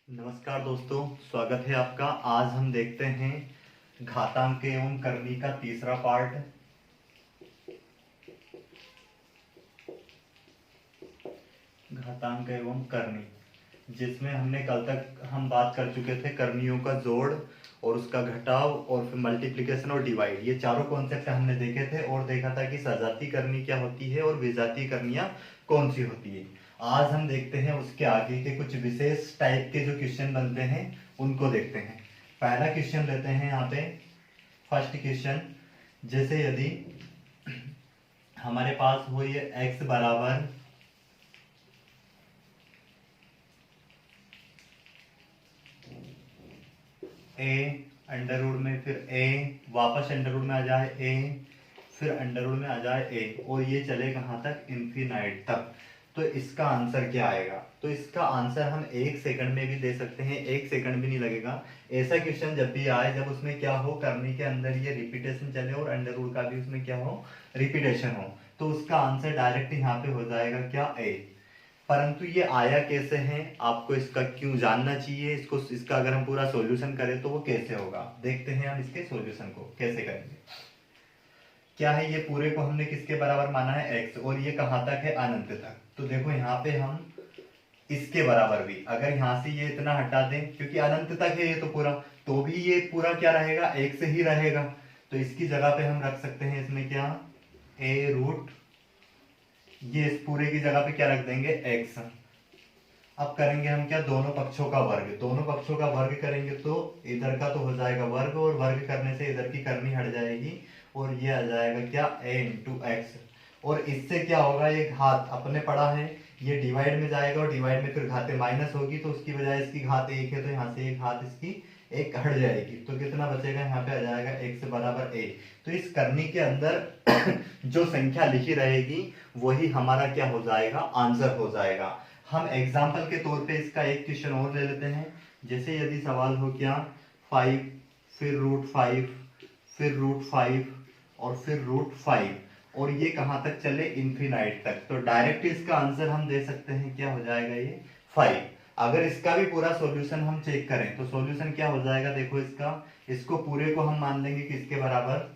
नमस्कार दोस्तों, स्वागत है आपका। आज हम देखते हैं घातांक एवं करनी का तीसरा पार्ट। घातांक एवं करनी, जिसमें हमने कल तक हम बात कर चुके थे करनियों का जोड़ और उसका घटाव और फिर मल्टीप्लिकेशन और डिवाइड। ये चारों कॉन्सेप्ट हमने देखे थे और देखा था कि सजातीय करनी क्या होती है और विजातीय करनियां कौन सी होती है। आज हम देखते हैं उसके आगे के कुछ विशेष टाइप के जो क्वेश्चन बनते हैं उनको देखते हैं। पहला क्वेश्चन लेते हैं यहाँ पे, फर्स्ट क्वेश्चन। जैसे यदि हमारे पास हो ये x बराबर a अंडर रूट में, फिर a वापस अंडर रूट में आ जाए a, फिर अंडर रूट में आ जाए a, और ये चले कहाँ तक, इन्फिनाइट तक। तो इसका आंसर क्या आएगा? तो इसका आंसर हम 1 सेकंड में भी दे सकते हैं, 1 सेकंड भी नहीं लगेगा। ऐसा क्वेश्चन जब भी आए जब उसमें क्या हो, करने के अंदर ये रिपीटेशन चले और अंडर रूट का भी उसमें क्या हो, रिपीटेशन हो, तो उसका आंसर डायरेक्ट यहाँ पे हो जाएगा क्या, a। परंतु ये आया कैसे है, आपको इसका क्यों जानना चाहिए, इसका अगर हम पूरा सॉल्यूशन करें तो वो कैसे होगा, देखते हैं हम इसके सॉल्यूशन को कैसे करेंगे। क्या है, ये पूरे को हमने किसके बराबर माना है, x, और ये कहां तक है, अनंत तक। तो देखो यहाँ पे हम इसके बराबर भी अगर यहाँ से ये इतना हटा दें, क्योंकि अनंत तक है ये तो पूरा, तो भी ये पूरा क्या रहेगा, x ही रहेगा। तो इसकी जगह पे हम रख सकते हैं इसमें क्या, a रूट, ये इस पूरे की जगह पे क्या रख देंगे, x। अब करेंगे हम क्या, दोनों पक्षों का वर्ग, दोनों पक्षों का वर्ग करेंगे तो इधर का तो हो जाएगा वर्ग, और वर्ग करने से इधर की करनी हट जाएगी और ये आ जाएगा क्या, a इंटू एक्स। और इससे क्या होगा, ये घात अपने पढ़ा है, ये डिवाइड में जाएगा और डिवाइड में फिर घाते माइनस होगी, तो उसकी बजाय इसकी घात 1 है तो यहाँ से एक घात इसकी 1 हट जाएगी, तो कितना बचेगा, यहाँ पे आ जाएगा x बराबर a। तो इस करनी के अंदर जो संख्या लिखी रहेगी वही हमारा क्या हो जाएगा, आंसर हो जाएगा। हम एग्जाम्पल के तौर पे इसका एक क्वेश्चन और ले लेते हैं। जैसे यदि सवाल हो क्या, 5 फिर √5 फिर √5 और फिर √5, और ये कहाँ तक चले, इन्फिनाइट तक, तो डायरेक्ट इसका आंसर हम दे सकते हैं क्या हो जाएगा, ये 5। अगर इसका भी पूरा सॉल्यूशन हम चेक करें तो सॉल्यूशन क्या हो जाएगा, देखो इसको पूरे को हम मान लेंगे किसके बराबर,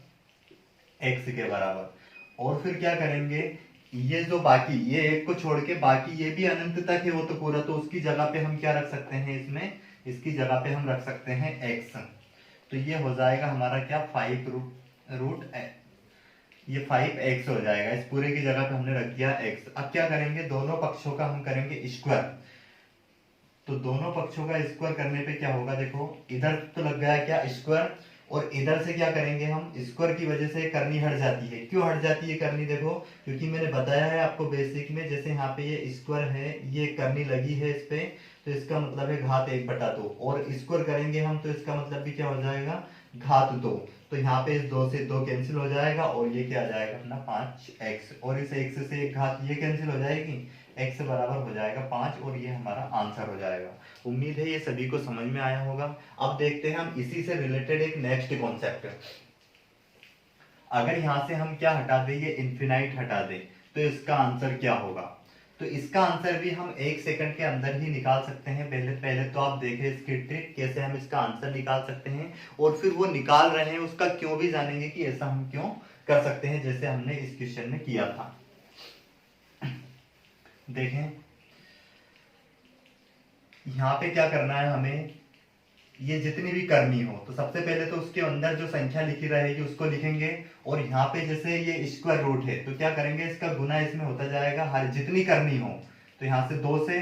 x के बराबर, और फिर क्या करेंगे, ये जो बाकी ये एक को छोड़ के बाकी ये भी अनंत तक है वो तो पूरा, तो उसकी जगह पे हम क्या रख सकते हैं, इसमें इसकी जगह पे हम रख सकते हैं x। तो ये हो जाएगा हमारा क्या, 5 रूट ये 5x हो जाएगा, इस पूरे की जगह पे हमने रख दिया x। अब क्या करेंगे, दोनों पक्षों का हम करेंगे स्क्वायर। तो दोनों पक्षों का स्क्वायर करने पे क्या होगा, देखो इधर तो लग गया क्या स्क्वायर, और इधर से क्या करेंगे हम, स्क्वायर की वजह से करनी हट जाती है। क्यों हट जाती है करनी, देखो क्योंकि मैंने बताया है आपको बेसिक में, जैसे यहाँ पे ये स्क्वायर है, ये करनी लगी है इस पे, तो इसका मतलब है घात 1/2, और स्क्वायर करेंगे हम तो इसका मतलब भी क्या हो जाएगा, घात 2। तो यहाँ पे इस 2 से 2 कैंसिल हो जाएगा और ये क्या आ जाएगा अपना 5x, और इस x से एक घात ये कैंसिल हो जाएगी, x बराबर हो जाएगा 5, और ये हमारा आंसर हो जाएगा। उम्मीद है ये सभी को समझ में आया होगा। अब देखते हैं हम इसी से रिलेटेड एक नेक्स्ट कॉन्सेप्ट। अगर यहां से हम क्या हटा दें, ये इन्फिनाइट हटा दें, तो इसका आंसर क्या होगा। तो इसका आंसर भी हम 1 सेकंड के अंदर ही निकाल सकते हैं। पहले पहले तो आप देखें इसकी ट्रिक कैसे हम इसका आंसर निकाल सकते हैं, और फिर वो निकाल रहे हैं उसका क्यों भी जानेंगे कि ऐसा हम क्यों कर सकते हैं, जैसे हमने इस क्वेश्चन में किया था। देखें यहाँ पे क्या करना है हमें, ये जितनी भी करनी हो तो सबसे पहले तो उसके अंदर जो संख्या लिखी रहेगी उसको लिखेंगे, और यहाँ पे जैसे ये स्क्वायर रूट है तो क्या करेंगे, इसका गुना इसमें होता जाएगा, हर जितनी करनी हो। तो यहाँ से 2 से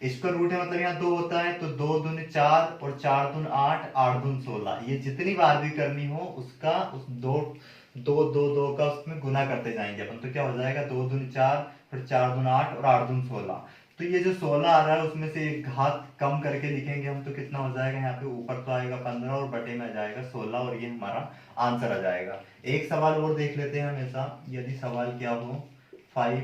स्क्वायर रूट है मतलब यहाँ 2 होता है, तो 2 दूनी 4 और 4 दूनी 8, 8 दूनी 16, ये जितनी बार भी करनी हो उसका उस 2 2 2 2 का उसमें गुना करते जाएंगे अपन, तो क्या हो जाएगा, 2 दूनी 4, फिर 4 दूनी 8 और 8 दूनी 16। तो ये जो 16 आ रहा है उसमें से एक घात कम करके लिखेंगे हम, तो कितना हो जाएगा, यहाँ पे ऊपर तो आएगा 15 और बटे में आ जाएगा 16, और ये हमारा आंसर आ जाएगा। एक सवाल और देख लेते हैं हमेशा, यदि सवाल क्या हो, 5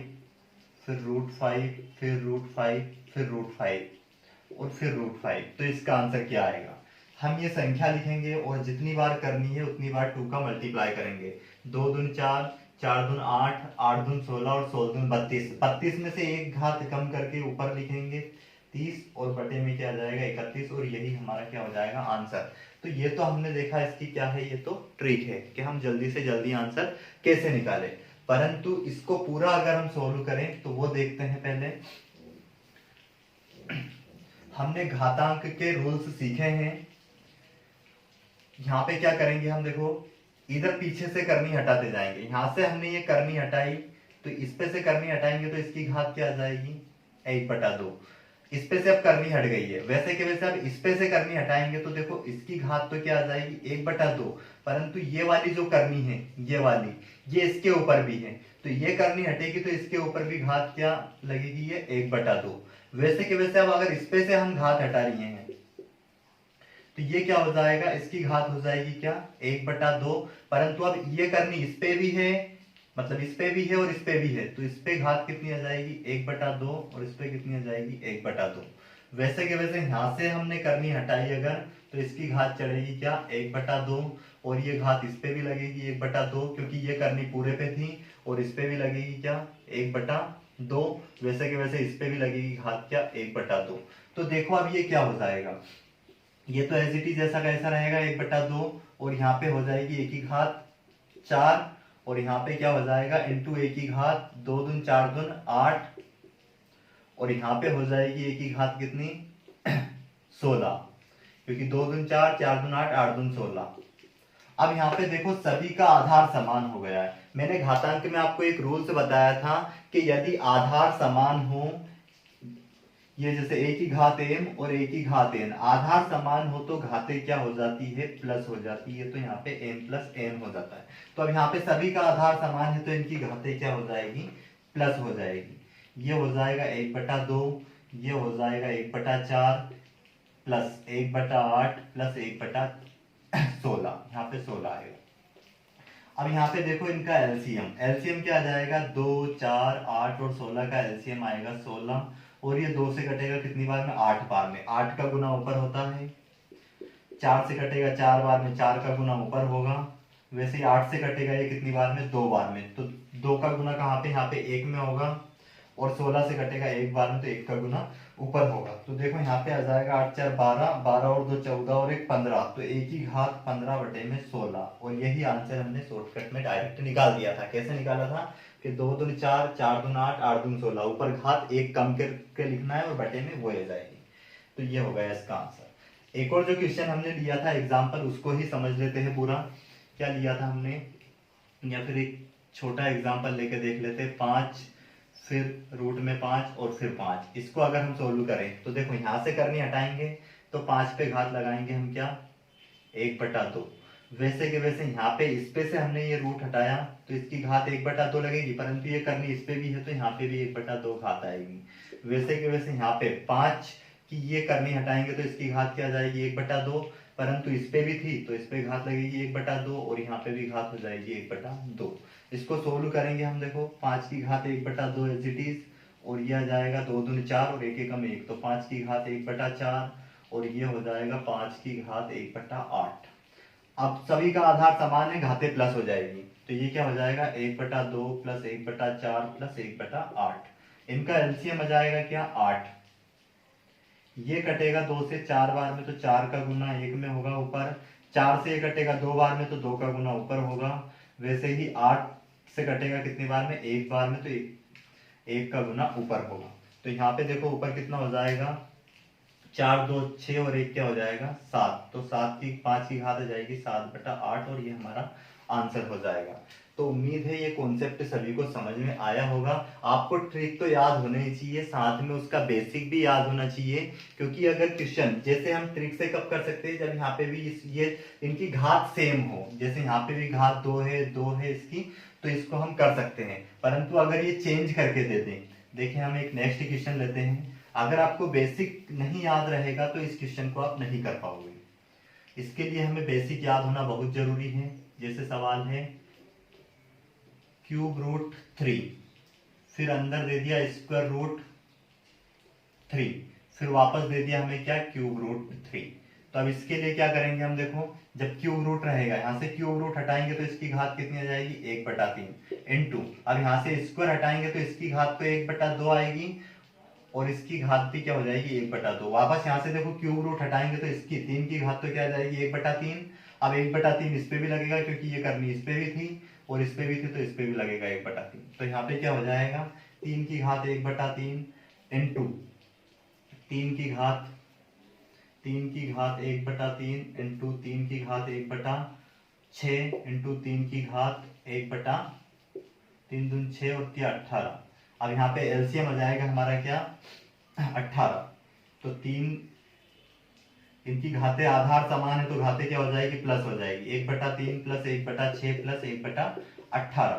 फिर √5 फिर √5 फिर √5 और फिर √5, तो इसका आंसर क्या आएगा। हम ये संख्या लिखेंगे और जितनी बार करनी है उतनी बार 2 का मल्टीप्लाई करेंगे, 2 दूनी 4, 4 दूनी 8, 8 दूनी 16 और 16 दूनी 32, 32 में से एक घात कम करके ऊपर लिखेंगे, 30 और बटे में क्या आ जाएगा 31, और यही हमारा क्या हो जाएगा आंसर। तो ये तो हमने देखा इसकी क्या है, ये तो ट्रिक है कि हम जल्दी से जल्दी आंसर कैसे निकालें। परंतु इसको पूरा अगर हम सोल्व करें तो वो देखते हैं पहले। हमने घातांक के रूल्स सीखे हैं। यहाँ पे क्या करेंगे हम, देखो इधर पीछे से करनी हटाते जाएंगे। यहां से हमने ये करनी हटाई, तो इस पे से करनी हटाएंगे तो इसकी घात क्या आ जाएगी 1/2। इस पे से अब करनी हट गई है, वैसे के वैसे अब इस पे से करनी हटाएंगे तो देखो इसकी घात तो क्या आ जाएगी 1/2। परंतु ये वाली जो करनी है, ये वाली, ये इसके ऊपर भी है, तो ये करनी हटेगी तो इसके ऊपर भी घात क्या लगेगी, ये 1/2। वैसे के वैसे अब अगर इस पे से हम घात हटा रहे हैं तो ये क्या हो जाएगा, इसकी घात हो जाएगी क्या 1/2। परंतु अब ये करनी इस पे भी है, मतलब इस पे भी है और इस पे भी है, तो इस पे घात कितनी आ जाएगी 1/2, और इस पे कितनी आ जाएगी 1/2। वैसे के वैसे यहां से हमने करनी हटाई अगर, तो इसकी घात चढ़ेगी क्या 1/2, और ये घात इस पे भी लगेगी 1/2, क्योंकि ये करनी पूरे पे थी, और इस पे भी लगेगी क्या 1/2। वैसे के वैसे इस पे भी लगेगी घात क्या 1/2। तो देखो अब ये क्या हो जाएगा, ये तो एज इट इज जैसा कैसा रहेगा 1/2, और यहाँ पे हो जाएगी एक की घात 4, और यहाँ पे क्या हो जाएगा इंटू एक की घात 2 दून 4 दून 8, और यहाँ पे हो जाएगी एक की घात कितनी 16, क्योंकि 2 दून 4 4 दून 8 8 दून 16। अब यहाँ पे देखो सभी का आधार समान हो गया है। मैंने घातांक में आपको एक रूल से बताया था कि यदि आधार समान हो, ये जैसे a की घात m और a की घात n आधार समान हो तो घातें क्या हो जाती है प्लस हो जाती है, तो यहाँ पे m प्लस n हो जाता है। तो अब यहाँ पे सभी का आधार समान है तो इनकी घातें क्या हो जाएगी प्लस हो जाएगी। ये हो जाएगा 1/2, ये हो जाएगा 1/4 प्लस 1/8 प्लस 1/16, यहाँ पे 16 आएगा। अब यहाँ पे देखो इनका एलसीएम, एलसीएम क्या आ जाएगा 2 4 8 और 16 का एलसीएम आएगा 16, और ये 2 से कटेगा कितनी बार में 8 बार में, 8 का गुना ऊपर होता है, 4 से कटेगा 4 बार में, 4 का गुना ऊपर होगा। वैसे ही 8 से कटेगा ये कितनी बार में 2 बार में, तो 2 का गुना कहाँ पे यहाँ पे 1 में होगा, और 16 से कटेगा 1 बार में तो 1 का गुना ऊपर होगा। तो देखो यहाँ पे आ जाएगा 8 4 12, 12 और 2 14 और 1 15, तो 1 की घात 15/16, और यही आंसर हमने शॉर्टकट में डायरेक्ट निकाल दिया था। कैसे निकाला था कि 2 दूनी 4 4 दूनी 8 8 दूनी 16, ऊपर घात 1 कम करके लिखना है और बटे में वो आ जाएगी। तो ये हो गया इसका आंसर। एक और जो क्वेश्चन हमने लिया था एग्जाम्पल, उसको ही समझ लेते हैं पूरा। क्या लिया था हमने, या फिर एक छोटा एग्जाम्पल लेके देख लेते हैं। 5 फिर रूट में 5 और फिर 5, इसको अगर हम सोल्व करें तो देखो यहाँ से करनी हटाएंगे तो 5 पे घात लगाएंगे हम क्या 1/2। वैसे के वैसे यहाँ पे इस पे से हमने ये रूट हटाया तो इसकी घात 1/2 लगेगी, परंतु ये करनी इस पे भी है तो यहाँ पे भी 1/2 घात आएगी। वैसे के वैसे यहाँ पे 5 की ये करनी हटाएंगे तो इसकी घात क्या आ जाएगी 1/2, परंतु इस पे भी थी तो इस पे घात लगेगी 1/2, और यहाँ पे भी घात हो जाएगी 1/2। इसको सोल्व करेंगे हम, देखो 5 की घात 1/2 एज इट इज, और ये आ जाएगा 2 दूनी 4 और 1 एकम 1, तो 5 की घात 1/4, और ये हो जाएगा 5 की घात 1/8। अब सभी का आधार समान है, घातें प्लस हो जाएगी, तो ये क्या हो जाएगा 1/2 प्लस 1/4 प्लस 1/8। इनका एलसीएम आ जाएगा क्या 8। ये कटेगा 2 से 4 बार में तो 4 का गुना 1 में होगा ऊपर, 4 से ये कटेगा 2 बार में तो 2 का गुना ऊपर होगा। वैसे ही 8 से कटेगा कितनी बार में 1 बार में तो 1 का गुना ऊपर होगा। तो यहाँ पे देखो ऊपर कितना हो जाएगा 4 2 6 और 1 क्या हो जाएगा 7, तो 7 की 5 की घात आ जाएगी 7/8, और ये हमारा आंसर हो जाएगा। तो उम्मीद है ये कॉन्सेप्ट सभी को समझ में आया होगा। आपको ट्रिक तो याद होना ही चाहिए, साथ में उसका बेसिक भी याद होना चाहिए, क्योंकि अगर क्वेश्चन जैसे हम ट्रिक से कब कर सकते हैं जब यहाँ पे भी ये इनकी घात सेम हो, जैसे यहाँ पे भी घात 2 है इसकी, तो इसको हम कर सकते हैं। परंतु अगर ये चेंज करके दे दें, देखिए हम एक नेक्स्ट क्वेश्चन लेते हैं। अगर आपको बेसिक नहीं याद रहेगा तो इस क्वेश्चन को आप नहीं कर पाओगे। इसके लिए हमें बेसिक याद होना बहुत जरूरी है। जैसे सवाल है क्यूब रूट 3, फिर अंदर दे दिया स्क्वायर रूट 3, फिर वापस दे दिया हमें क्या क्यूब रूट 3। तो अब इसके लिए क्या करेंगे हम, देखो जब क्यूब रूट रहेगा यहाँ से क्यूब रूट हटाएंगे तो इसकी घात कितनी आ जाएगी 1/3 इनटू, अब यहाँ से स्क्वायर हटाएंगे तो इसकी घात तो 1/2 आएगी, और इसकी घात भी क्या हो जाएगी 1/2। वापस यहाँ से देखो क्यूब रूट हटाएंगे तो इसकी 3 की घात तो क्या आ जाएगी 1/3। अब 1/3 इस पे भी लगेगा क्योंकि ये करनी इस पे भी थी और इस पे भी थी तो इस पे भी लगेगा 1/3। तो यहाँ पे क्या हो जाएगा 3 की घात 1/3 इंटू 3 की घात 1/3 इंटू 3 की घात 1/6 इंटू 3 की घात 1/3 दून 6 और 3 18। अब यहाँ पे एलसीएम आ जाएगा हमारा क्या 18। तो 3 इनकी घातें आधार समान है तो घातें क्या हो जाएगी प्लस हो जाएगी 1/3 प्लस 1/6 प्लस 1/18।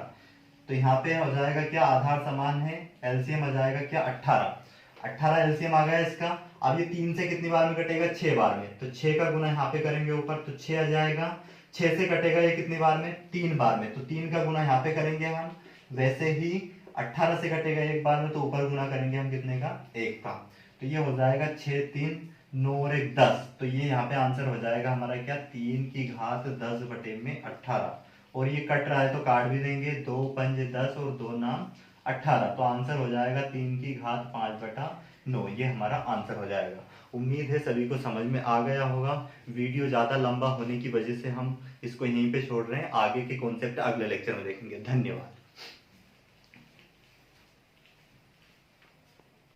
तो यहाँ पे हो जाएगा क्या आधार समान है एलसीएम आ जाएगा क्या 18 एलसीएम आ गया इसका। अब ये 3 से कितनी बार में कटेगा 6 बार में, तो 6 का गुना यहाँ पे करेंगे ऊपर तो 6 आ जाएगा। 6 से कटेगा ये कितनी बार में 3 बार में, तो 3 का गुना यहाँ पे करेंगे हम। वैसे ही 18 से कटेगा 1 बार में तो ऊपर गुना करेंगे हम कितने का 1 का। तो ये हो जाएगा 6 3 9 और 1 10। तो ये यहाँ पे आंसर हो जाएगा हमारा क्या 3 की घात 10/18। और ये कट रहा है तो काट भी देंगे 2 5 10 और 2 नाम 18। तो आंसर हो जाएगा 3 की घात 5/9। ये हमारा आंसर हो जाएगा। उम्मीद है सभी को समझ में आ गया होगा। वीडियो ज़्यादा लंबा होने की वजह से हम इसको यहीं पे छोड़ रहे हैं, आगे के कॉन्सेप्ट अगले लेक्चर में देखेंगे। धन्यवाद।